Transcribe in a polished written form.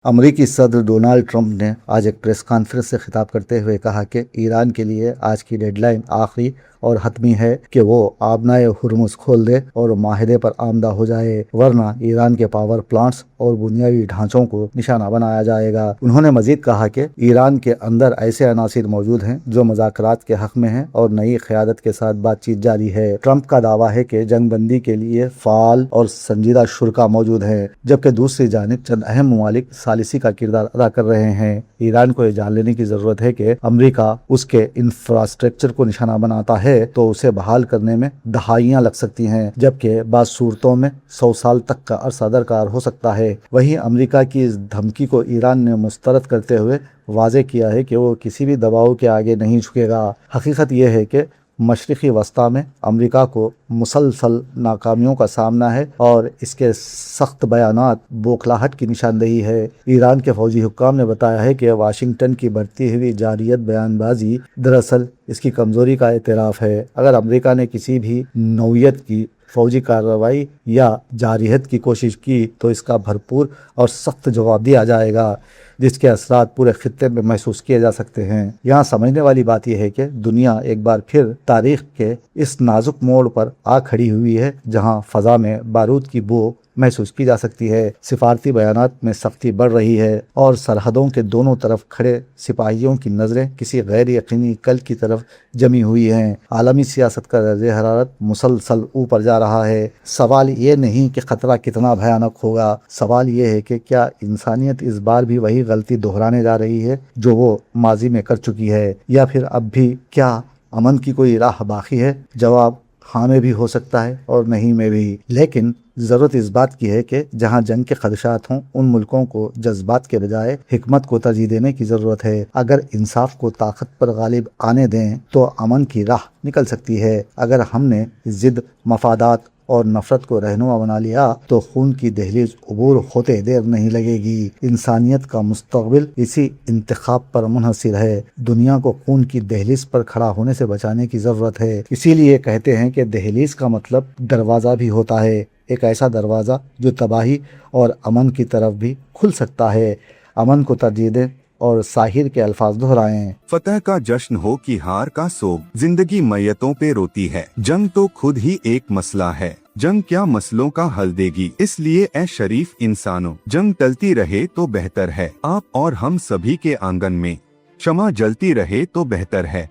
अमरीकी सदर Donald Trump ने आज एक प्रेस कॉन्फ्रेंस से खिताब करते हुए कहा कि ईरान के लिए आज की डेडलाइन आखिरी और हतमी है कि वो आबनाए हुर्मुज खोल दे और माहिदे पर आमदा हो जाए, वरना ईरान के पावर प्लांट्स और बुनियादी ढांचों को निशाना बनाया जाएगा। उन्होंने मजीद कहा कि ईरान के अंदर ऐसे अनासिर मौजूद हैं जो मुज़ाकरात के हक में हैं और नई क़यादत के साथ बातचीत जारी है। ट्रंप का दावा है कि जंग बंदी के लिए फ़ाल और संजीदा शुरा मौजूद हैं, जबकि दूसरी जानिब चंद अहम ममालिक सालिसी का किरदार अदा कर रहे हैं। ईरान को यह जान लेने की जरूरत है कि अमेरिका उसके इंफ्रास्ट्रक्चर को निशाना बनाता है तो उसे बहाल करने में दहाइयां लग सकती हैं, जबकि बाज़ सूरतों में 100 साल तक का अरसा दरकार हो सकता है। वहीं अमेरिका की इस धमकी को ईरान ने मुस्तरद करते हुए वाज़ेह किया है कि वो किसी भी दबाव के आगे नहीं झुकेगा। हकीकत यह है कि मशरिक़ी वस्ता में अमेरिका को मुसलसल नाकामियों का सामना है और इसके सख्त बयानात बौखलाहट की निशानदेही है। ईरान के फौजी हुक्काम ने बताया है कि वाशिंगटन की बढ़ती हुई जारियत बयानबाजी दरअसल इसकी कमजोरी का एतराफ़ है। अगर अमेरिका ने किसी भी नौयत की फौजी कार्रवाई या जारियत की कोशिश की तो इसका भरपूर और सख्त जवाब दिया जाएगा, जिसके असरात पूरे खित्ते में महसूस किए जा सकते हैं। यहाँ समझने वाली बात यह है कि दुनिया एक बार फिर तारीख के इस नाजुक मोड़ पर आ खड़ी हुई है जहाँ फ़ज़ा में बारूद की बू महसूस की जा सकती है। सिफारती बयानात में सख्ती बढ़ रही है और सरहदों के दोनों तरफ खड़े सिपाहियों की नज़रें किसी गैर यकीनी कल की तरफ जमी हुई हैं। आलमी सियासत का दर्जे हरारत मुसलसल ऊपर जा रहा है। सवाल ये नहीं कि ख़तरा कितना भयानक होगा, सवाल ये है कि क्या इंसानियत इस बार भी वही गलती दोहराने जा रही है जो वो माजी में कर चुकी है, या फिर अब भी क्या अमन की कोई राह बाकी है। जवाब हाँ में भी हो सकता है और नहीं में भी, लेकिन ज़रूरत इस बात की है कि जहाँ जंग के खदशात हों उन मुल्कों को जज्बात के बजाय हिकमत को तरजीह देने की ज़रूरत है। अगर इंसाफ को ताकत पर गालिब आने दें तो अमन की राह निकल सकती है। अगर हमने ज़िद, मफादात और नफरत को रहनुमा बना लिया तो खून की दहलीज अबूर होते देर नहीं लगेगी। इंसानियत का मुस्तकबिल इसी इंतखाब पर मुनहसिर है। दुनिया को खून की दहलीज पर खड़ा होने से बचाने की ज़रूरत है। इसीलिए कहते हैं कि दहलीज का मतलब दरवाज़ा भी होता है, एक ऐसा दरवाज़ा जो तबाही और अमन की तरफ भी खुल सकता है। अमन को तरजीह दें और साहिर के अल्फाज दोहराएं। फतह का जश्न हो कि हार का सोग, जिंदगी मैयतों पे रोती है। जंग तो खुद ही एक मसला है, जंग क्या मसलों का हल देगी। इसलिए ए शरीफ इंसानों, जंग टलती रहे तो बेहतर है। आप और हम सभी के आंगन में शमा जलती रहे तो बेहतर है।